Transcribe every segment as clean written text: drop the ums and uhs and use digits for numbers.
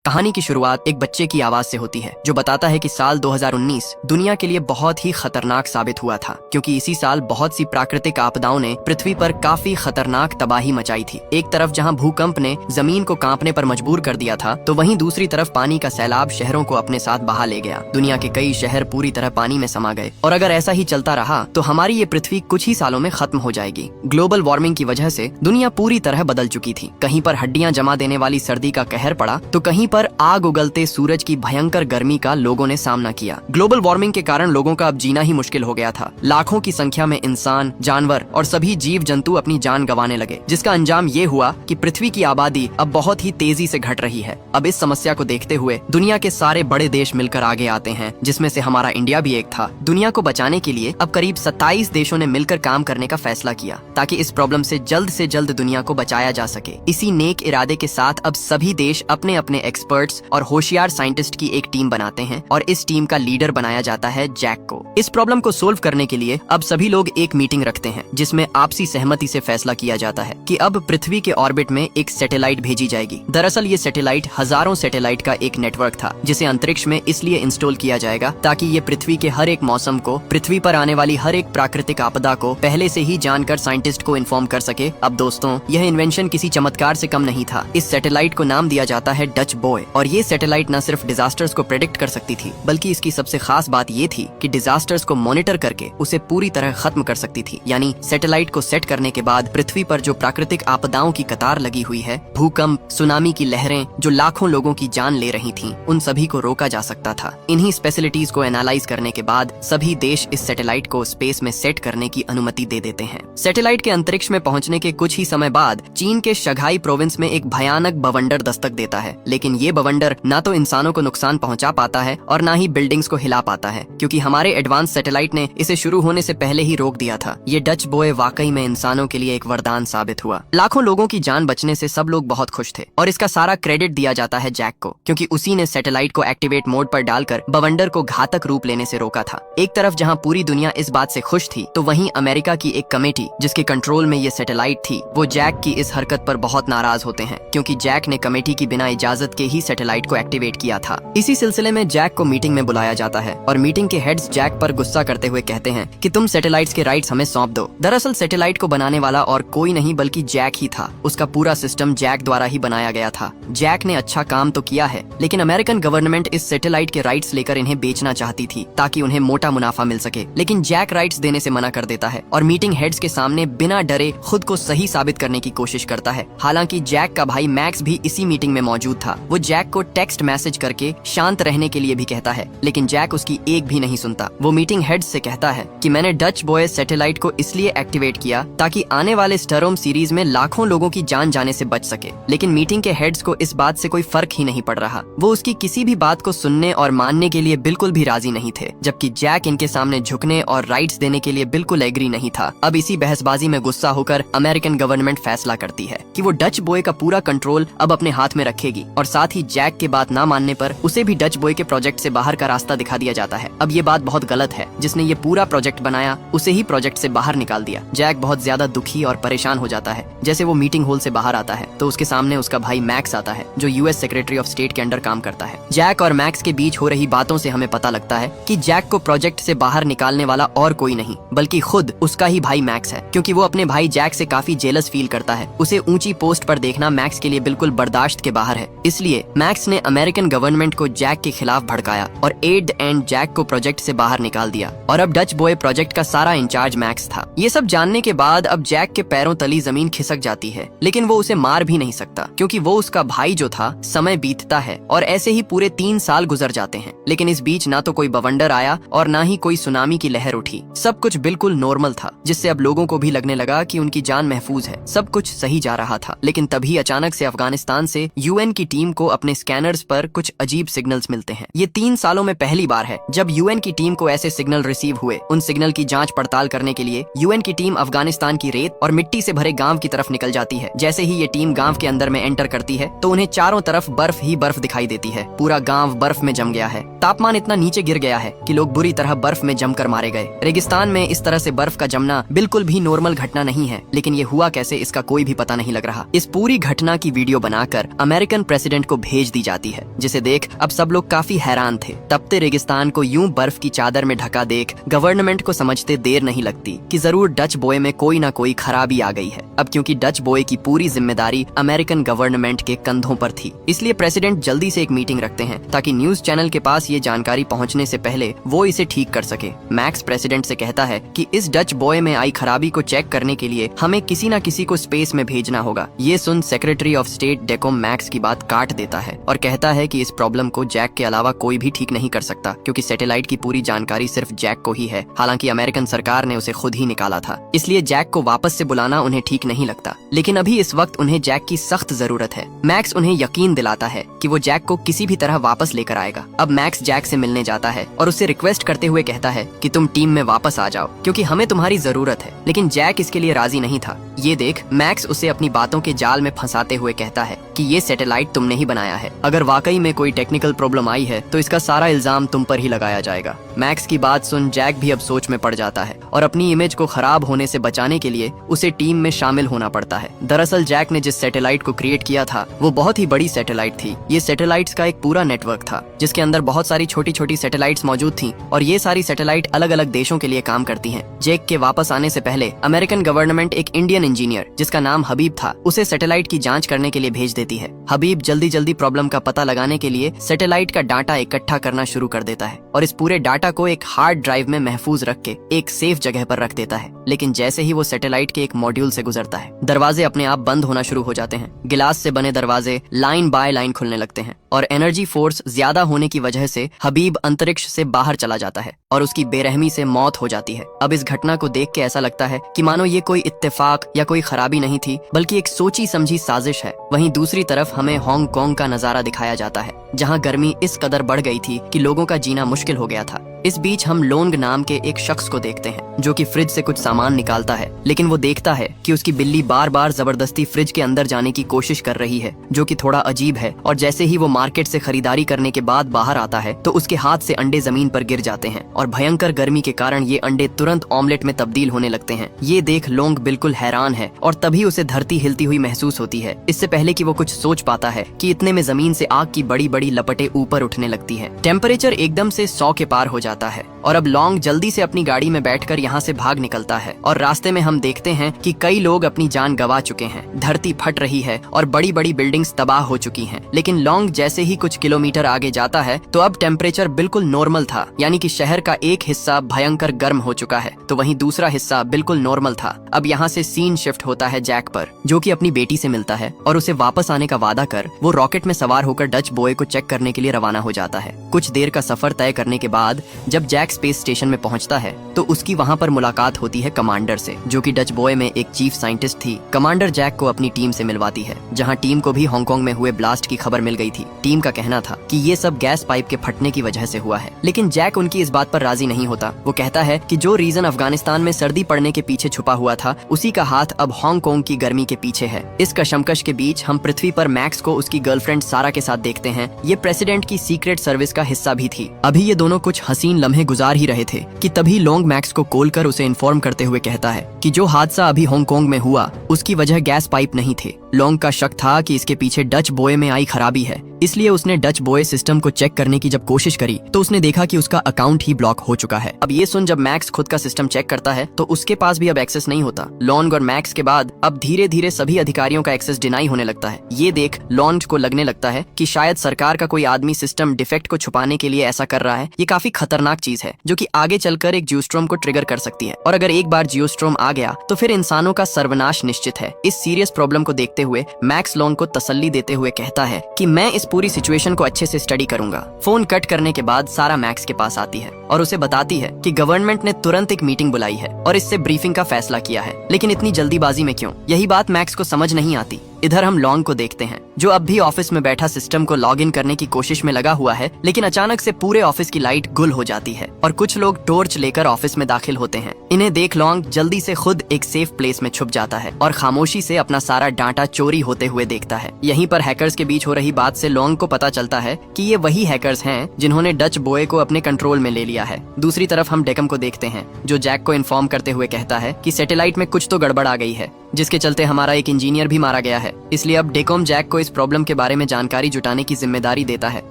कहानी की शुरुआत एक बच्चे की आवाज से होती है जो बताता है कि साल 2019 दुनिया के लिए बहुत ही खतरनाक साबित हुआ था, क्योंकि इसी साल बहुत सी प्राकृतिक आपदाओं ने पृथ्वी पर काफी खतरनाक तबाही मचाई थी। एक तरफ जहां भूकंप ने जमीन को कांपने पर मजबूर कर दिया था, तो वहीं दूसरी तरफ पानी का सैलाब शहरों को अपने साथ बहा ले गया। दुनिया के कई शहर पूरी तरह पानी में समा गए और अगर ऐसा ही चलता रहा तो हमारी ये पृथ्वी कुछ ही सालों में खत्म हो जाएगी। ग्लोबल वार्मिंग की वजह से दुनिया पूरी तरह बदल चुकी थी। कहीं पर हड्डियां जमा देने वाली सर्दी का कहर पड़ा तो कहीं पर आग उगलते सूरज की भयंकर गर्मी का लोगों ने सामना किया। ग्लोबल वार्मिंग के कारण लोगों का अब जीना ही मुश्किल हो गया था। लाखों की संख्या में इंसान, जानवर और सभी जीव जंतु अपनी जान गंवाने लगे, जिसका अंजाम ये हुआ कि पृथ्वी की आबादी अब बहुत ही तेजी से घट रही है। अब इस समस्या को देखते हुए दुनिया के सारे बड़े देश मिलकर आगे आते हैं, जिसमें से हमारा इंडिया भी एक था। दुनिया को बचाने के लिए अब करीब 27 देशों ने मिलकर काम करने का फैसला किया ताकि इस प्रॉब्लम से जल्द दुनिया को बचाया जा सके। इसी नेक इरादे के साथ अब सभी देश अपने अपने एक्सपर्ट्स और होशियार साइंटिस्ट की एक टीम बनाते हैं और इस टीम का लीडर बनाया जाता है जैक को। इस प्रॉब्लम को सोल्व करने के लिए अब सभी लोग एक मीटिंग रखते हैं, जिसमें आपसी सहमति से फैसला किया जाता है कि अब पृथ्वी के ऑर्बिट में एक सैटेलाइट भेजी जाएगी। दरअसल ये सैटेलाइट हजारों सैटेलाइट का एक नेटवर्क था, जिसे अंतरिक्ष में इसलिए इंस्टॉल किया जाएगा ताकि ये पृथ्वी के हर एक मौसम को, पृथ्वी पर आने वाली हर एक प्राकृतिक आपदा को पहले से ही जानकर साइंटिस्ट को इन्फॉर्म कर सके। अब दोस्तों, यह इन्वेंशन किसी चमत्कार से कम नहीं था। इस सैटेलाइट को नाम दिया जाता है डच बॉय और ये सैटेलाइट न सिर्फ डिजास्टर्स को प्रेडिक्ट कर सकती थी, बल्कि इसकी सबसे खास बात ये थी कि डिजास्टर्स को मॉनिटर करके उसे पूरी तरह खत्म कर सकती थी। यानी सैटेलाइट को सेट करने के बाद पृथ्वी पर जो प्राकृतिक आपदाओं की कतार लगी हुई है, भूकंप, सुनामी की लहरें जो लाखों लोगों की जान ले रही थीं, उन सभी को रोका जा सकता था। इन्हीं स्पेशलिटीज को एनालाइज करने के बाद सभी देश इस सैटेलाइट को स्पेस में सेट करने की अनुमति दे देते हैं। सैटेलाइट के अंतरिक्ष में पहुंचने के कुछ ही समय बाद चीन के शंघाई प्रोविंस में एक भयानक बवंडर दस्तक देता है। लेकिन ये बवंडर ना तो इंसानों को नुकसान पहुंचा पाता है और ना ही बिल्डिंग्स को हिला पाता है, क्योंकि हमारे एडवांस सैटेलाइट ने इसे शुरू होने से पहले ही रोक दिया था। ये डच बॉय वाकई में इंसानों के लिए एक वरदान साबित हुआ। लाखों लोगों की जान बचने से सब लोग बहुत खुश थे और इसका सारा क्रेडिट दिया जाता है जैक को, क्योंकि उसी ने सैटेलाइट को एक्टिवेट मोड पर डालकर बवंडर को घातक रूप लेने से रोका था। एक तरफ जहां पूरी दुनिया इस बात से खुश थी, तो वहीं अमेरिका की एक कमेटी जिसके कंट्रोल में ये सैटेलाइट थी, वो जैक की इस हरकत पर बहुत नाराज होते हैं, क्योंकि जैक ने कमेटी की बिना इजाजत के ही सैटेलाइट को एक्टिवेट किया था। इसी सिलसिले में जैक को मीटिंग में बुलाया जाता है और मीटिंग के हेड्स जैक पर गुस्सा करते हुए कहते हैं कि तुम सैटेलाइट्स के राइट्स हमें सौंप दो। दरअसल सैटेलाइट को बनाने वाला और कोई नहीं बल्कि जैक ही था। उसका पूरा सिस्टम जैक द्वारा ही बनाया गया था। जैक ने अच्छा काम तो किया है, लेकिन अमेरिकन गवर्नमेंट इस सैटेलाइट के राइट्स लेकर इन्हें बेचना चाहती थी ताकि उन्हें मोटा मुनाफा मिल सके। लेकिन जैक राइट्स देने से मना कर देता है और मीटिंग हेड्स के सामने बिना डरे खुद को सही साबित करने की कोशिश करता है। हालांकि जैक का भाई मैक्स भी इसी मीटिंग में मौजूद था। वो जैक को टेक्स्ट मैसेज करके शांत रहने के लिए भी कहता है, लेकिन जैक उसकी एक भी नहीं सुनता। वो मीटिंग हेड्स से कहता है कि मैंने डच बॉय सैटेलाइट को इसलिए एक्टिवेट किया ताकि आने वाले स्टॉर्म सीरीज में लाखों लोगों की जान जाने से बच सके। लेकिन मीटिंग के हेड्स को इस बात से कोई फर्क ही नहीं पड़ रहा। वो उसकी किसी भी बात को सुनने और मानने के लिए बिल्कुल भी राजी नहीं थे, जबकि जैक इनके सामने झुकने और राइट्स देने के लिए बिल्कुल एग्री नहीं था। अब इसी बहसबाजी में गुस्सा होकर अमेरिकन गवर्नमेंट फैसला करती है कि वो डच बॉय का पूरा कंट्रोल अब अपने हाथ में रखेगी और साथ ही जैक के बात ना मानने पर उसे भी डच बॉय के प्रोजेक्ट से बाहर का रास्ता दिखा दिया जाता है। अब ये बात बहुत गलत है। जिसने ये पूरा प्रोजेक्ट बनाया उसे ही प्रोजेक्ट से बाहर निकाल दिया। जैक बहुत ज्यादा दुखी और परेशान हो जाता है। जैसे वो मीटिंग हॉल से बाहर आता है तो उसके सामने उसका भाई मैक्स आता है, जो यूएस सेक्रेटरी ऑफ स्टेट के अंडर काम करता है। जैक और मैक्स के बीच हो रही बातों से हमें पता लगता है कि जैक को प्रोजेक्ट से बाहर निकालने वाला और कोई नहीं बल्कि खुद उसका ही भाई मैक्स है, क्योंकि वो अपने भाई जैक से काफी जेलस फील करता है। उसे ऊंची पोस्ट पर देखना मैक्स के लिए बिल्कुल बर्दाश्त के बाहर है। इसलिए मैक्स ने अमेरिकन गवर्नमेंट को जैक के खिलाफ भड़काया और एट द एंड जैक को प्रोजेक्ट से बाहर निकाल दिया और अब डच बॉय प्रोजेक्ट का सारा इंचार्ज मैक्स था। ये सब जानने के बाद अब जैक के पैरों तली जमीन खिसक जाती है, लेकिन वो उसे मार भी नहीं सकता, क्योंकि वो उसका भाई जो था। समय बीतता है और ऐसे ही पूरे 3 साल गुजर जाते हैं, लेकिन इस बीच ना तो कोई बवंडर आया और ना ही कोई सुनामी की लहर उठी। सब कुछ बिल्कुल नॉर्मल था, जिससे अब लोगों को भी लगने लगा कि उनकी जान महफूज है। सब कुछ सही जा रहा था। लेकिन तभी अचानक से अफगानिस्तान से यूएन की टीम को अपने स्कैनर्स पर कुछ अजीब सिग्नल्स मिलते हैं। ये 3 सालों में पहली बार है जब यूएन की टीम को ऐसे सिग्नल रिसीव हुए। उन सिग्नल की जांच पड़ताल करने के लिए यूएन की टीम अफगानिस्तान की रेत और मिट्टी से भरे गांव की तरफ निकल जाती है। जैसे ही ये टीम गांव के अंदर में एंटर करती है तो उन्हें चारों तरफ बर्फ ही बर्फ दिखाई देती है। पूरा गांव बर्फ में जम गया है। तापमान इतना नीचे गिर गया है कि लोग बुरी तरह बर्फ में जमकर मारे गए। रेगिस्तान में इस तरह से बर्फ का जमना बिल्कुल भी नॉर्मल घटना नहीं है, लेकिन ये हुआ कैसे इसका कोई भी पता नहीं लग रहा। इस पूरी घटना की वीडियो बनाकर अमेरिकन प्रेसिडेंट को को भेज दी जाती है, जिसे देख अब सब लोग काफी हैरान थे। तपते रेगिस्तान को यूं बर्फ की चादर में ढका देख गवर्नमेंट को समझते देर नहीं लगती कि जरूर डच बॉय में कोई ना कोई खराबी आ गई है। अब क्योंकि डच बॉय की पूरी जिम्मेदारी अमेरिकन गवर्नमेंट के कंधों पर थी, इसलिए प्रेसिडेंट जल्दी से एक मीटिंग रखते हैं ताकि न्यूज चैनल के पास ये जानकारी पहुंचने से पहले वो इसे ठीक कर सके। मैक्स प्रेसिडेंट से कहता है कि इस डच बॉय में आई खराबी को चेक करने के लिए हमें किसी न किसी को स्पेस में भेजना होगा। ये सुन सेक्रेटरी ऑफ स्टेट डेकोम मैक्स की बात काट देता है और कहता है कि इस प्रॉब्लम को जैक के अलावा कोई भी ठीक नहीं कर सकता, क्योंकि सैटेलाइट की पूरी जानकारी सिर्फ जैक को ही है। हालांकि अमेरिकन सरकार ने उसे खुद ही निकाला था, इसलिए जैक को वापस से बुलाना उन्हें ठीक नहीं लगता। लेकिन अभी इस वक्त उन्हें जैक की सख्त जरूरत है। मैक्स उन्हें यकीन दिलाता है कि वो जैक को किसी भी तरह वापस लेकर आएगा। अब मैक्स जैक से मिलने जाता है और उससे रिक्वेस्ट करते हुए कहता है कि तुम टीम में वापस आ जाओ, क्योंकि हमें तुम्हारी जरूरत है। लेकिन जैक इसके लिए राजी नहीं था। ये देख मैक्स उसे अपनी बातों के जाल में फंसाते हुए कहता है कि ये सैटेलाइट तुमने ही बनाया है। अगर वाकई में कोई टेक्निकल प्रॉब्लम आई है तो इसका सारा इल्जाम तुम पर ही लगाया जाएगा। मैक्स की बात सुन जैक भी अब सोच में पड़ जाता है और अपनी इमेज को खराब होने से बचाने के लिए उसे टीम में शामिल होना पड़ता है। दरअसल जैक ने जिस सैटेलाइट को क्रिएट किया था वो बहुत ही बड़ी सैटेलाइट थी। ये सैटेलाइट्स का एक पूरा नेटवर्क था जिसके अंदर बहुत सारी छोटी छोटी सैटेलाइट्स मौजूद थी और ये सारी सैटेलाइट अलग अलग देशों के लिए काम करती हैं। जैक के वापस आने से पहले अमेरिकन गवर्नमेंट एक इंडियन इंजीनियर जिसका नाम हबीब था उसे सैटेलाइट की जांच करने के लिए भेज देती है। हबीब जल्दी जल्दी प्रॉब्लम का पता लगाने के लिए सैटेलाइट का डाटा इकट्ठा करना शुरू कर देता है और इस पूरे डाटा को एक हार्ड ड्राइव में महफूज रख के एक सेफ जगह पर रख देता है। लेकिन जैसे ही वो सैटेलाइट के एक मॉड्यूल से गुजरता है, दरवाजे अपने आप बंद होना शुरू हो जाते हैं। गिलास से बने दरवाजे लाइन बाय लाइन खुलने लगते हैं और एनर्जी फोर्स ज्यादा होने की वजह से हबीब अंतरिक्ष से बाहर चला जाता है और उसकी बेरहमी से मौत हो जाती है। अब इस घटना को देख के ऐसा लगता है कि मानो ये कोई इत्तेफाक या कोई खराबी नहीं थी, बल्कि एक सोची समझी साजिश है। वहीं दूसरी तरफ हमें हांगकांग का नजारा दिखाया जाता है, जहां गर्मी इस कदर बढ़ गई थी कि लोगों का जीना मुश्किल हो गया था। इस बीच हम लोंग नाम के एक शख्स को देखते हैं जो कि फ्रिज से कुछ सामान निकालता है, लेकिन वो देखता है कि उसकी बिल्ली बार बार जबरदस्ती फ्रिज के अंदर जाने की कोशिश कर रही है, जो कि थोड़ा अजीब है। और जैसे ही वो मार्केट से खरीदारी करने के बाद बाहर आता है तो उसके हाथ से अंडे जमीन पर गिर जाते हैं और भयंकर गर्मी के कारण ये अंडे तुरंत ऑमलेट में तब्दील होने लगते हैं। ये देख लोंग बिल्कुल हैरान है और तभी उसे धरती हिलती हुई महसूस होती है। इससे पहले कि वो कुछ सोच पाता है कि इतने में जमीन से आग की बड़ी बड़ी लपटें ऊपर उठने लगती है। टेम्परेचर एकदम से 100 के पार हो जाता है और अब लॉन्ग जल्दी से अपनी गाड़ी में बैठकर यहाँ से भाग निकलता है और रास्ते में हम देखते हैं कि कई लोग अपनी जान गंवा चुके हैं। धरती फट रही है और बड़ी बड़ी बिल्डिंग्स तबाह हो चुकी हैं। लेकिन लॉन्ग जैसे ही कुछ किलोमीटर आगे जाता है तो अब टेम्परेचर बिल्कुल नॉर्मल था, यानी कि शहर का एक हिस्सा भयंकर गर्म हो चुका है तो वहीं दूसरा हिस्सा बिल्कुल नॉर्मल था। अब यहाँ से सीन शिफ्ट होता है जैक पर, जो कि अपनी बेटी से मिलता है और उसे वापस आने का वादा कर वो रॉकेट में सवार होकर डच बॉय को चेक करने के लिए रवाना हो जाता है। कुछ देर का सफर तय करने के बाद जब जैक स्पेस स्टेशन में पहुंचता है तो उसकी वहां पर मुलाकात होती है कमांडर से, जो कि डच बॉय में एक चीफ साइंटिस्ट थी। कमांडर जैक को अपनी टीम से मिलवाती है, जहां टीम को भी हांगकांग में हुए ब्लास्ट की खबर मिल गई थी। टीम का कहना था कि ये सब गैस पाइप के फटने की वजह से हुआ है, लेकिन जैक उनकी इस बात पर राजी नहीं होता। वो कहता है कि जो रीजन अफगानिस्तान में सर्दी पड़ने के पीछे छुपा हुआ था उसी का हाथ अब हांगकांग की गर्मी के पीछे है। इस कशमकश के बीच हम पृथ्वी पर मैक्स को उसकी गर्लफ्रेंड सारा के साथ देखते हैं। ये प्रेसिडेंट की सीक्रेट सर्विस का हिस्सा भी थी। अभी ये दोनों कुछ हसीन लम्हे गुजार ही रहे थे कि तभी लोंग मैक्स को कॉल कर उसे इन्फॉर्म करते हुए कहता है कि जो हादसा अभी हांगकांग में हुआ उसकी वजह गैस पाइप नहीं थे। लोंग का शक था कि इसके पीछे डच बॉय में आई खराबी है, इसलिए उसने डच बॉय सिस्टम को चेक करने की जब कोशिश करी तो उसने देखा कि उसका अकाउंट ही ब्लॉक हो चुका है। अब ये सुन जब मैक्स खुद का सिस्टम चेक करता है तो उसके पास भी अब एक्सेस नहीं होता। लॉन्ग और मैक्स के बाद अब धीरे धीरे सभी अधिकारियों का एक्सेस डिनाई होने लगता है। ये देख लॉन्ग को लगने लगता है कि शायद सरकार का कोई आदमी सिस्टम डिफेक्ट को छुपाने के लिए ऐसा कर रहा है। ये काफी खतरनाक चीज है जो कि आगे चलकर एक जियोस्ट्रॉम को ट्रिगर कर सकती है, और अगर एक बार जियोस्ट्रॉम आ गया तो फिर इंसानों का सर्वनाश निश्चित है। इस सीरियस प्रॉब्लम को देखते हुए मैक्स लॉन्ग को तसल्ली देते हुए कहता है कि मैं इस पूरी सिचुएशन को अच्छे से स्टडी करूंगा। फोन कट करने के बाद सारा मैक्स के पास आती है और उसे बताती है कि गवर्नमेंट ने तुरंत एक मीटिंग बुलाई है और इससे ब्रीफिंग का फैसला किया है, लेकिन इतनी जल्दीबाजी में क्यों? यही बात मैक्स को समझ नहीं आती। इधर हम लॉन्ग को देखते हैं जो अब भी ऑफिस में बैठा सिस्टम को लॉग इन करने की कोशिश में लगा हुआ है, लेकिन अचानक से पूरे ऑफिस की लाइट गुल हो जाती है और कुछ लोग टॉर्च लेकर ऑफिस में दाखिल होते हैं। इन्हें देख लॉन्ग जल्दी से खुद एक सेफ प्लेस में छुप जाता है और खामोशी से अपना सारा डाटा चोरी होते हुए देखता है। यहीं पर हैकर्स के बीच हो रही बात से लॉन्ग को पता चलता है कि ये वही हैकर्स हैं जिन्होंने डच बॉय को अपने कंट्रोल में ले लिया है। दूसरी तरफ हम डेकम को देखते हैं जो जैक को इन्फॉर्म करते हुए कहता है कि सैटेलाइट में कुछ तो गड़बड़ आ गई है। जिसके चलते हमारा एक इंजीनियर भी मारा गया है। इसलिए अब डेकॉम जैक को इस प्रॉब्लम के बारे में जानकारी जुटाने की जिम्मेदारी देता है।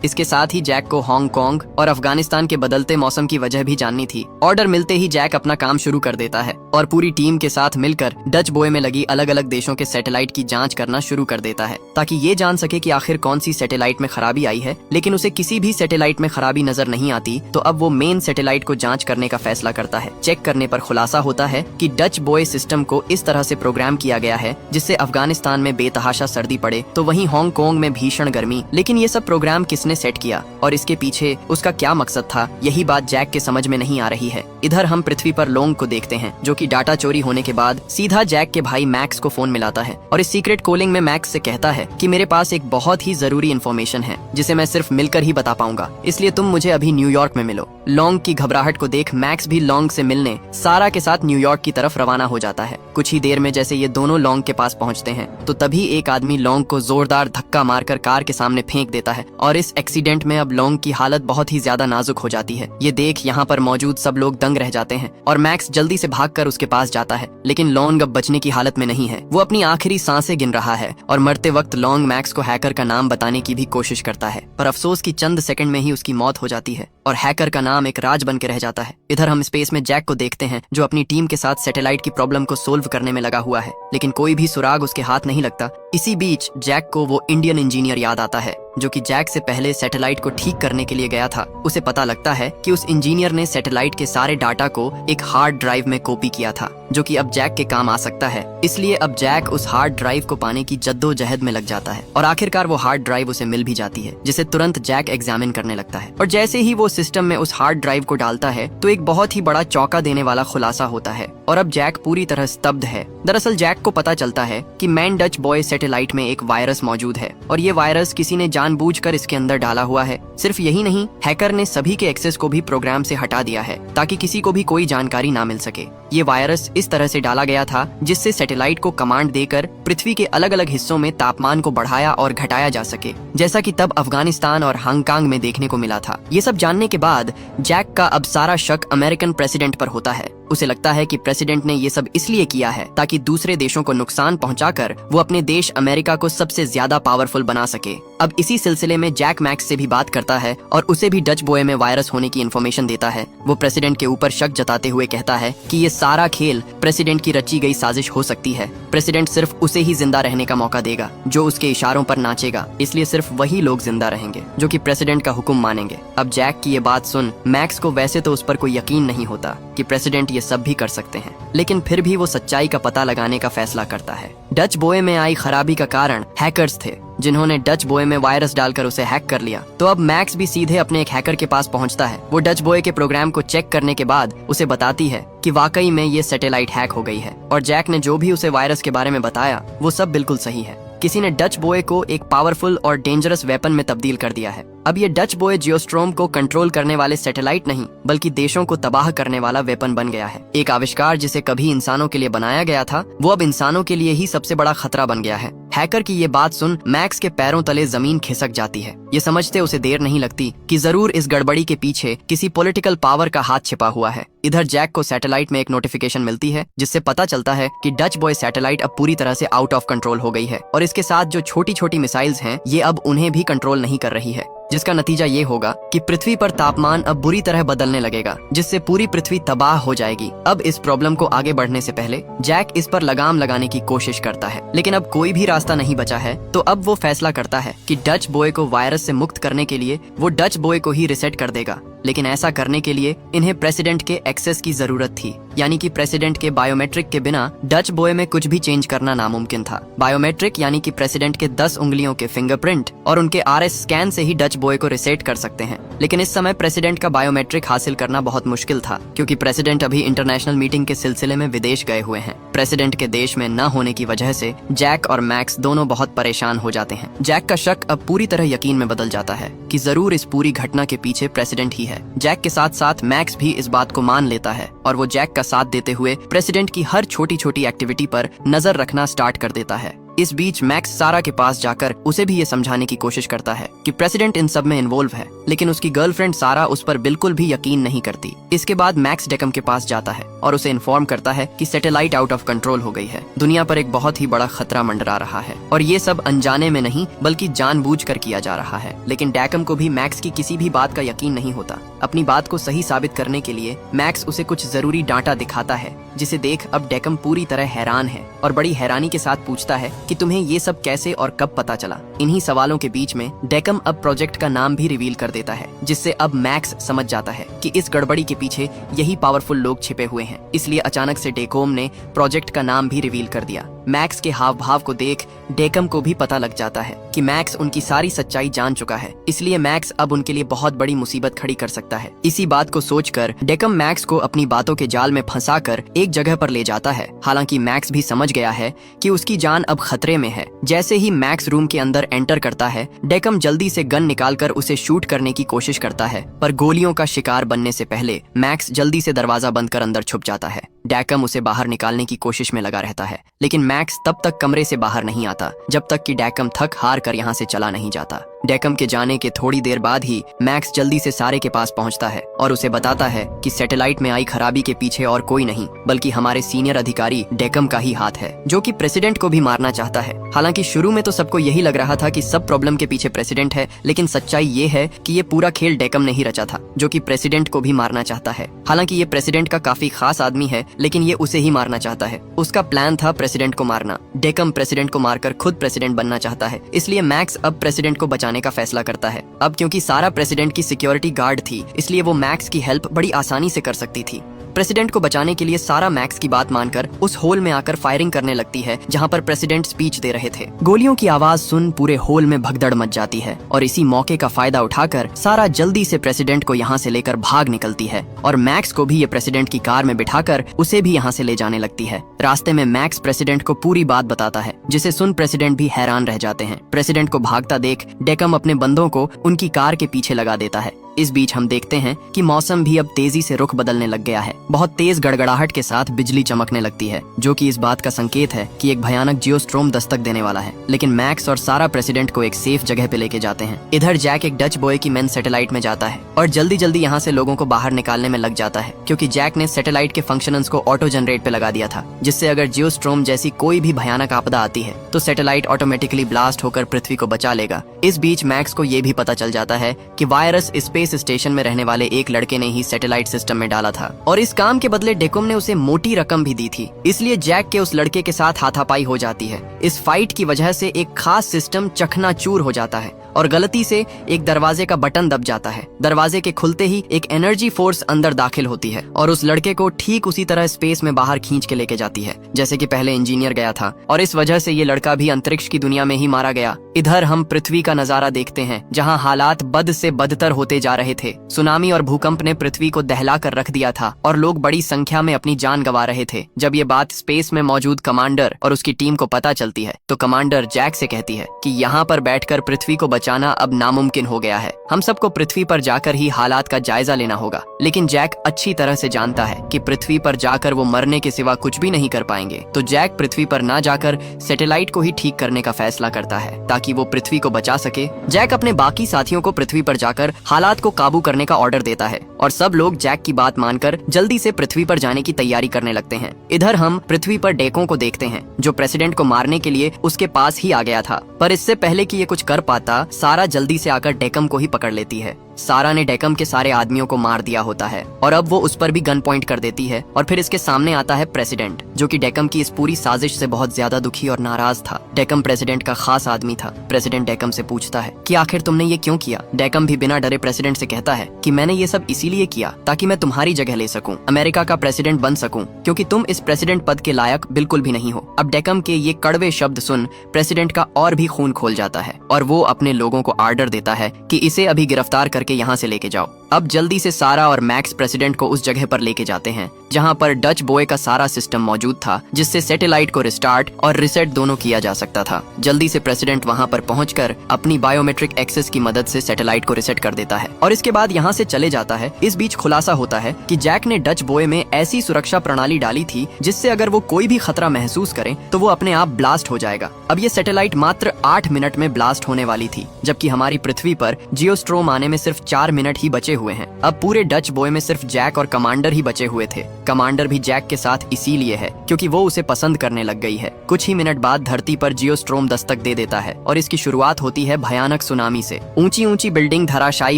इसके साथ ही जैक को हांगकांग और अफगानिस्तान के बदलते मौसम की वजह भी जाननी थी। ऑर्डर मिलते ही जैक अपना काम शुरू कर देता है और पूरी टीम के साथ मिलकर डच बॉय में लगी अलग अलग देशों के सैटेलाइट की जांच करना शुरू कर देता है, ताकि ये जान सके कि आखिर कौन सी सैटेलाइट में खराबी आई है। लेकिन उसे किसी भी सैटेलाइट में खराबी नजर नहीं आती, तो अब वो मेन सैटेलाइट को जांच करने का फैसला करता है। चेक करने पर खुलासा होता है कि डच बॉय सिस्टम को इस तरह से प्रोग्राम किया गया है जिससे अफगानिस्तान में बेतहाशा सर्दी पड़े तो वहीं हांगकांग में भीषण गर्मी। लेकिन ये सब प्रोग्राम किसने सेट किया और इसके पीछे उसका क्या मकसद था, यही बात जैक के समझ में नहीं आ रही है। इधर हम पृथ्वी पर लोंग को देखते हैं, जो कि डाटा चोरी होने के बाद सीधा जैक के भाई मैक्स को फोन मिलाता है और इस सीक्रेट कॉलिंग में मैक्स से कहता है कि मेरे पास एक बहुत ही जरूरी इन्फॉर्मेशन है जिसे मैं सिर्फ मिलकर ही बता पाऊंगा, इसलिए तुम मुझे अभी न्यूयॉर्क में मिलो। लोंग की घबराहट को देख मैक्स भी लोंग से मिलने सारा के साथ न्यूयॉर्क की तरफ रवाना हो जाता है। कुछ ही देर में जैसे ये दोनों लोंग के पास पहुंचते हैं तो तभी एक आदमी लोंग को जोरदार धक्का मारकर कार के सामने फेंक देता है और इस एक्सीडेंट में अब लोंग की हालत बहुत ही ज्यादा नाजुक हो जाती है। ये देख यहाँ पर मौजूद सब लोग दंग रह जाते हैं और मैक्स जल्दी से भागकर उसके पास जाता है, लेकिन लोंग अब बचने की हालत में नहीं है। वो अपनी आखिरी सांसें गिन रहा है और मरते वक्त लोंग मैक्स को हैकर का नाम बताने की भी कोशिश करता है, पर अफसोस की चंद सेकंड में ही उसकी मौत हो जाती है और हैकर का नाम एक राज बन के रह जाता है। इधर हम स्पेस में जैक को देखते हैं, जो अपनी टीम के साथ सैटेलाइट की प्रॉब्लम को सोल्व करने में लगा हुआ है, लेकिन कोई भी सुराग उसके हाथ नहीं लगता। इसी बीच जैक को वो इंडियन इंजीनियर याद आता है जो कि जैक से पहले सैटेलाइट को ठीक करने के लिए गया था। उसे पता लगता है कि उस इंजीनियर ने सैटेलाइट के सारे डाटा को एक हार्ड ड्राइव में कॉपी किया था, जो कि अब जैक के काम आ सकता है। इसलिए अब जैक उस हार्ड ड्राइव को पाने की जद्दोजहद में लग जाता है और आखिरकार वो हार्ड ड्राइव उसे मिल भी जाती है, जिसे तुरंत जैक एग्जामिन करने लगता है। और जैसे ही वो सिस्टम में उस हार्ड ड्राइव को डालता है तो एक बहुत ही बड़ा चौंका देने वाला खुलासा होता है और अब जैक पूरी तरह स्तब्ध है। दरअसल जैक को पता चलता है कि मैन डच बॉय सैटेलाइट में एक वायरस मौजूद है और ये वायरस किसी ने जानबूझकर इसके अंदर डाला हुआ है। सिर्फ यही नहीं, हैकर ने सभी के एक्सेस को भी प्रोग्राम से हटा दिया है ताकि किसी को भी कोई जानकारी ना मिल सके। ये वायरस इस तरह से डाला गया था जिससे सैटेलाइट को कमांड देकर पृथ्वी के अलग अलग हिस्सों में तापमान को बढ़ाया और घटाया जा सके, जैसा कि तब अफगानिस्तान और हांगकांग में देखने को मिला था। ये सब जानने के बाद जैक का अब सारा शक अमेरिकन प्रेसिडेंट पर होता है। उसे लगता है कि प्रेसिडेंट ने ये सब इसलिए किया है ताकि दूसरे देशों को नुकसान पहुंचाकर वो अपने देश अमेरिका को सबसे ज्यादा पावरफुल बना सके। अब इसी सिलसिले में जैक मैक्स से भी बात करता है और उसे भी डच बॉय में वायरस होने की इन्फॉर्मेशन देता है। वो प्रेसिडेंट के ऊपर शक जताते हुए कहता है कि ये सारा खेल प्रेसिडेंट की रची गई साजिश हो सकती है। प्रेसिडेंट सिर्फ उसे ही जिंदा रहने का मौका देगा जो उसके इशारों पर नाचेगा, इसलिए सिर्फ वही लोग जिंदा रहेंगे जो कि प्रेसिडेंट का हुक्म मानेंगे। अब जैक की ये बात सुन मैक्स को वैसे तो उस पर कोई यकीन नहीं होता कि प्रेसिडेंट ये सब भी कर सकते हैं, लेकिन फिर भी वो सच्चाई का पता लगाने का फैसला करता है। डच बॉय में आई खराबी का कारण हैकर्स थे जिन्होंने डच बॉय में वायरस डालकर उसे हैक कर लिया। तो अब मैक्स भी सीधे अपने एक हैकर के पास पहुंचता है। वो डच बॉय के प्रोग्राम को चेक करने के बाद उसे बताती है कि वाकई में ये सैटेलाइट हैक हो गई है और जैक ने जो भी उसे वायरस के बारे में बताया वो सब बिल्कुल सही है। किसी ने डच बॉय को एक पावरफुल और डेंजरस वेपन में तब्दील कर दिया है। अब ये डच बॉय जियोस्ट्रोम को कंट्रोल करने वाले सैटेलाइट नहीं बल्कि देशों को तबाह करने वाला वेपन बन गया है। एक आविष्कार जिसे कभी इंसानों के लिए बनाया गया था वो अब इंसानों के लिए ही सबसे बड़ा खतरा बन गया है। हैकर की ये बात सुन मैक्स के पैरों तले जमीन खिसक जाती है। ये समझते उसे देर नहीं लगती कि जरूर इस गड़बड़ी के पीछे किसी पॉलिटिकल पावर का हाथ छिपा हुआ है। इधर जैक को सैटेलाइट में एक नोटिफिकेशन मिलती है जिससे पता चलता है कि डच बॉय सैटेलाइट अब पूरी तरह से आउट ऑफ कंट्रोल हो गई है और इसके साथ जो छोटी छोटी मिसाइल्स हैं ये अब उन्हें भी कंट्रोल नहीं कर रही है, जिसका नतीजा ये होगा कि पृथ्वी पर तापमान अब बुरी तरह बदलने लगेगा जिससे पूरी पृथ्वी तबाह हो जाएगी। अब इस प्रॉब्लम को आगे बढ़ने से पहले जैक इस पर लगाम लगाने की कोशिश करता है, लेकिन अब कोई भी रास्ता नहीं बचा है। तो अब वो फैसला करता है कि डच बॉय को वायरस से मुक्त करने के लिए वो डच बॉय को ही रिसेट कर देगा, लेकिन ऐसा करने के लिए इन्हें प्रेसिडेंट के एक्सेस की जरूरत थी, यानी कि प्रेसिडेंट के बायोमेट्रिक के बिना डच बॉय में कुछ भी चेंज करना नामुमकिन था। बायोमेट्रिक यानी कि प्रेसिडेंट के 10 उंगलियों के फिंगरप्रिंट और उनके RS स्कैन से ही डच बॉय को रिसेट कर सकते हैं, लेकिन इस समय प्रेसिडेंट का बायोमेट्रिक हासिल करना बहुत मुश्किल था क्योंकि प्रेसिडेंट अभी इंटरनेशनल मीटिंग के सिलसिले में विदेश गए हुए हैं। प्रेसिडेंट के देश में न होने की वजह से जैक और मैक्स दोनों बहुत परेशान हो जाते हैं। जैक का शक अब पूरी तरह यकीन में बदल जाता है कि जरूर इस पूरी घटना के पीछे प्रेसिडेंट ही है। जैक के साथ साथ मैक्स भी इस बात को मान लेता है और वो जैक का साथ देते हुए प्रेसिडेंट की हर छोटी छोटी एक्टिविटी पर नजर रखना स्टार्ट कर देता है। इस बीच मैक्स सारा के पास जाकर उसे भी ये समझाने की कोशिश करता है कि प्रेसिडेंट इन सब में इन्वॉल्व है, लेकिन उसकी गर्लफ्रेंड सारा उस पर बिल्कुल भी यकीन नहीं करती। इसके बाद मैक्स डेकम के पास जाता है और उसे इन्फॉर्म करता है कि सैटेलाइट आउट ऑफ कंट्रोल हो गई है, दुनिया पर एक बहुत ही बड़ा खतरा मंडरा रहा है और ये सब अनजाने में नहीं बल्कि जानबूझकर किया जा रहा है। लेकिन डेकम को भी मैक्स की किसी भी बात का यकीन नहीं होता। अपनी बात को सही साबित करने के लिए मैक्स उसे कुछ जरूरी डाटा दिखाता है, जिसे देख अब डेकम पूरी तरह हैरान है और बड़ी हैरानी के साथ पूछता है कि तुम्हें ये सब कैसे और कब पता चला। इन्हीं सवालों के बीच में डेकम अब प्रोजेक्ट का नाम भी रिवील कर देता है, जिससे अब मैक्स समझ जाता है कि इस गड़बड़ी के पीछे यही पावरफुल लोग छिपे हुए हैं। इसलिए अचानक से डेकोम ने प्रोजेक्ट का नाम भी रिवील कर दिया। मैक्स के हाव भाव को देख डेकम को भी पता लग जाता है कि मैक्स उनकी सारी सच्चाई जान चुका है, इसलिए मैक्स अब उनके लिए बहुत बड़ी मुसीबत खड़ी कर सकता है। इसी बात को सोचकर डेकम मैक्स को अपनी बातों के जाल में फंसाकर एक जगह पर ले जाता है। हालांकि मैक्स भी समझ गया है कि उसकी जान अब खतरे में है। जैसे ही मैक्स रूम के अंदर एंटर करता है, डेकम जल्दी से गन निकालकर उसे शूट करने की कोशिश करता है, पर गोलियों का शिकार बनने से पहले मैक्स जल्दी से दरवाजा बंद कर अंदर छुप जाता है। डेकम उसे बाहर निकालने की कोशिश में लगा रहता है, लेकिन मैक्स तब तक कमरे से बाहर नहीं आता जब तक कि डेकम थक हार कर यहाँ से चला नहीं जाता। डेकम के जाने के थोड़ी देर बाद ही मैक्स जल्दी से सारे के पास पहुंचता है और उसे बताता है कि सैटेलाइट में आई खराबी के पीछे और कोई नहीं बल्कि हमारे सीनियर अधिकारी डेकम का ही हाथ है, जो कि प्रेसिडेंट को भी मारना चाहता है। हालांकि शुरू में तो सबको यही लग रहा था कि सब प्रॉब्लम के पीछे प्रेसिडेंट है, लेकिन सच्चाई ये है कि ये पूरा खेल डेकम ने ही रचा था, जो कि प्रेसिडेंट को भी मारना चाहता है। हालांकि ये प्रेसिडेंट का काफी खास आदमी है, लेकिन ये उसे ही मारना चाहता है। उसका प्लान था प्रेसिडेंट को मारना। डेकम प्रेसिडेंट को मारकर खुद प्रेसिडेंट बनना चाहता है, इसलिए मैक्स अब प्रेसिडेंट को बचाने का फैसला करता है। अब क्योंकि सारा प्रेसिडेंट की सिक्योरिटी गार्ड थी, इसलिए वो मैक्स की हेल्प बड़ी आसानी से कर सकती थी। प्रेसिडेंट को बचाने के लिए सारा मैक्स की बात मानकर उस होल में आकर फायरिंग करने लगती है जहां पर प्रेसिडेंट स्पीच दे रहे थे। गोलियों की आवाज सुन पूरे होल में भगदड़ मच जाती है और इसी मौके का फायदा उठाकर सारा जल्दी से प्रेसिडेंट को यहां से लेकर भाग निकलती है और मैक्स को भी ये प्रेसिडेंट की कार में बिठाकर उसे भी यहां से ले जाने लगती है। रास्ते में मैक्स प्रेसिडेंट को पूरी बात बताता है, जिसे सुन प्रेसिडेंट भी हैरान रह जाते हैं। प्रेसिडेंट को भागता देख डेकम अपने बंदों को उनकी कार के पीछे लगा देता है। इस बीच हम देखते हैं कि मौसम भी अब तेजी से रुख बदलने लग गया है। बहुत तेज गड़गड़ाहट के साथ बिजली चमकने लगती है, जो कि इस बात का संकेत है कि एक भयानक जियोस्ट्रोम दस्तक देने वाला है। लेकिन मैक्स और सारा प्रेसिडेंट को एक सेफ जगह पे लेके जाते हैं। इधर जैक एक डच बॉय की मेन सैटेलाइट में जाता है और जल्दी जल्दी यहाँ से लोगों को बाहर निकालने में लग जाता है, क्योंकि जैक ने सैटेलाइट के फंक्शंस को ऑटो जनरेट पे लगा दिया था, जिससे अगर जियोस्ट्रोम जैसी कोई भी भयानक आपदा आती है तो सैटेलाइट ऑटोमेटिकली ब्लास्ट होकर पृथ्वी को बचा लेगा। इस बीच मैक्स को ये भी पता चल जाता है कि वायरस स्पेस स्टेशन में रहने वाले एक लड़के ने ही सैटेलाइट सिस्टम में डाला था और इस काम के बदले डेकोम ने उसे मोटी रकम भी दी थी। इसलिए जैक के उस लड़के के साथ हाथापाई हो जाती है। इस फाइट की वजह से एक खास सिस्टम चकनाचूर हो जाता है और गलती से एक दरवाजे का बटन दब जाता है। दरवाजे के खुलते ही एक एनर्जी फोर्स अंदर दाखिल होती है और उस लड़के को ठीक उसी तरह स्पेस में बाहर खींच के लेके जाती है जैसे कि पहले इंजीनियर गया था, और इस वजह से ये लड़का भी अंतरिक्ष की दुनिया में ही मारा गया। इधर हम पृथ्वी का नजारा देखते हैं, जहाँ हालात बद से बदतर होते जा रहे थे। सुनामी और भूकंप ने पृथ्वी को दहला कर रख दिया था और लोग बड़ी संख्या में अपनी जान गंवा रहे थे। जब ये बात स्पेस में मौजूद कमांडर और उसकी टीम को पता चलती है तो कमांडर जैक से कहती है कि यहाँ पर बैठकर पृथ्वी को बचाना अब नामुमकिन हो गया है। हम सबको पृथ्वी पर जाकर ही हालात का जायजा लेना होगा। लेकिन जैक अच्छी तरह से जानता है कि पृथ्वी पर जाकर वो मरने के सिवा कुछ भी नहीं कर पाएंगे, तो जैक पृथ्वी पर ना जाकर सैटेलाइट को ही ठीक करने का फैसला करता है ताकि वो पृथ्वी को बचा सके। जैक अपने बाकी साथियों को पृथ्वी पर जाकर हालात को काबू करने का ऑर्डर देता है और सब लोग जैक की बात मानकर जल्दी से पृथ्वी पर जाने की तैयारी करने लगते हैं। इधर हम पृथ्वी पर डेकों को देखते हैं, जो प्रेसिडेंट को मारने के लिए उसके पास ही आ गया था, पर इससे पहले कि ये कुछ कर पाता सारा जल्दी से आकर डेकम को ही पकड़ लेती है। सारा ने डेकम के सारे आदमियों को मार दिया होता है और अब वो उस पर भी गन पॉइंट कर देती है और फिर इसके सामने आता है प्रेसिडेंट, जो कि डेकम की इस पूरी साजिश से बहुत ज्यादा दुखी और नाराज था। डेकम प्रेसिडेंट का खास आदमी था। प्रेसिडेंट डेकम से पूछता है कि आखिर तुमने ये क्यों किया। डेकम भी बिना डरे प्रेसिडेंट से कहता है कि मैंने ये सब इसीलिए किया ताकि मैं तुम्हारी जगह ले सकूं, अमेरिका का प्रेसिडेंट बन सकूं, क्योंकि तुम इस प्रेसिडेंट पद के लायक बिल्कुल भी नहीं हो। अब डेकम के ये कड़वे शब्द सुन प्रेसिडेंट का और भी खून खोल जाता है और वो अपने लोगों को ऑर्डर देता है कि इसे अभी गिरफ्तार करके यहाँ से लेके जाओ। अब जल्दी से सारा और मैक्स प्रेसिडेंट को उस जगह पर लेके जाते हैं जहां पर डच बॉय का सारा सिस्टम मौजूद था, जिससे सैटेलाइट को रिस्टार्ट और रिसेट दोनों किया जा सकता था। जल्दी से प्रेसिडेंट वहां पर पहुंचकर अपनी बायोमेट्रिक एक्सेस की मदद से सैटेलाइट को रिसेट कर देता है और इसके बाद यहां से चले जाता है। इस बीच खुलासा होता है कि जैक ने डच बॉय में ऐसी सुरक्षा प्रणाली डाली थी जिससे अगर वो कोई भी खतरा महसूस करे तो वो अपने आप ब्लास्ट हो जाएगा। अब ये सैटेलाइट मात्र 8 मिनट में ब्लास्ट होने वाली थी, जबकि हमारी पृथ्वी पर जियोस्ट्रोम आने में सिर्फ 4 मिनट ही बचे हुए हैं। अब पूरे डच बॉय में सिर्फ जैक और कमांडर ही बचे हुए थे। कमांडर भी जैक के साथ इसीलिए है क्योंकि वो उसे पसंद करने लग गई है। कुछ ही मिनट बाद धरती पर जियोस्ट्रोम दस्तक दे देता है और इसकी शुरुआत होती है भयानक सुनामी से। ऊंची ऊंची बिल्डिंग धराशायी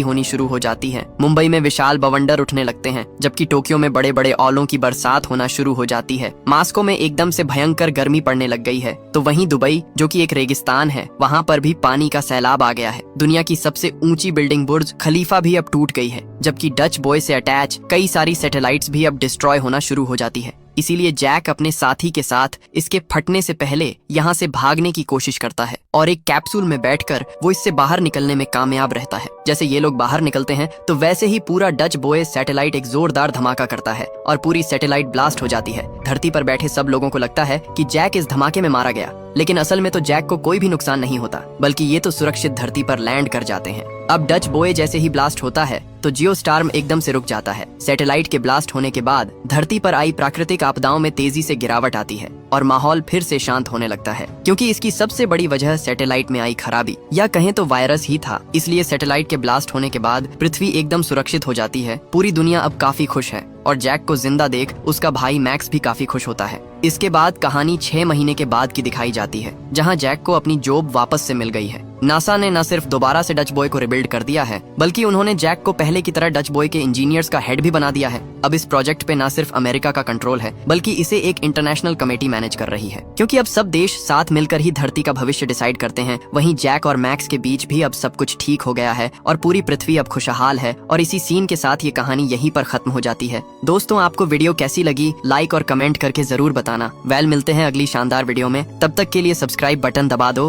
होनी शुरू हो जाती है। मुंबई में विशाल बवंडर उठने लगते हैं, जबकि टोक्यो में बड़े बड़े औलों की बरसात होना शुरू हो जाती है। मास्को में एकदम से भयंकर गर्मी पड़ने लग गई है, तो वहीं दुबई जो कि एक रेगिस्तान है, वहां पर भी पानी का सैलाब आ गया है। दुनिया की सबसे ऊंची बिल्डिंग बुर्ज खलीफा भी अब टूट गई है, जबकि डच बॉय से अटैच कई सारी सैटेलाइट्स भी अब डिस्ट्रॉय होना शुरू हो जाती है। इसीलिए जैक अपने साथी के साथ इसके फटने से पहले यहाँ से भागने की कोशिश करता है और एक कैप्सूल में बैठकर वो इससे बाहर निकलने में कामयाब रहता है। जैसे ये लोग बाहर निकलते हैं तो वैसे ही पूरा डच बॉय सैटेलाइट एक जोरदार धमाका करता है और पूरी सैटेलाइट ब्लास्ट हो जाती है। धरती पर बैठे सब लोगों को लगता है कि जैक इस धमाके में मारा गया, लेकिन असल में तो जैक को कोई भी नुकसान नहीं होता, बल्कि ये तो सुरक्षित धरती पर लैंड कर जाते हैं। अब डच बॉय जैसे ही ब्लास्ट होता है तो जियोस्टार्म एकदम से रुक जाता है। सैटेलाइट के ब्लास्ट होने के बाद धरती पर आई प्राकृतिक आपदाओं में तेजी से गिरावट आती है और माहौल फिर से शांत होने लगता है, क्योंकि इसकी सबसे बड़ी वजह सैटेलाइट में आई खराबी या कहें तो वायरस ही था। इसलिए सैटेलाइट के ब्लास्ट होने के बाद पृथ्वी एकदम सुरक्षित हो जाती है। पूरी दुनिया अब काफी खुश है और जैक को जिंदा देख उसका भाई मैक्स भी काफी खुश होता है। इसके बाद कहानी 6 महीने के बाद की दिखाई जाती है, जहां जैक को अपनी जॉब वापस से मिल गई है। नासा ने न सिर्फ दोबारा से डच बॉय को रिबिल्ड कर दिया है, बल्कि उन्होंने जैक को पहले की तरह डच बॉय के इंजीनियर्स का हेड भी बना दिया है। अब इस प्रोजेक्ट पे न सिर्फ अमेरिका का कंट्रोल है, बल्कि इसे एक इंटरनेशनल कमेटी मैनेज कर रही है, क्योंकि अब सब देश साथ मिलकर ही धरती का भविष्य डिसाइड करते हैं। वहीं जैक और मैक्स के बीच भी अब सब कुछ ठीक हो गया है और पूरी पृथ्वी अब खुशहाल है। और इसी सीन के साथ ये कहानी यहीं पर खत्म हो जाती है। दोस्तों, आपको वीडियो कैसी लगी लाइक और कमेंट करके जरूर बताना। मिलते हैं अगली शानदार वीडियो में, तब तक के लिए सब्सक्राइब बटन दबा दो।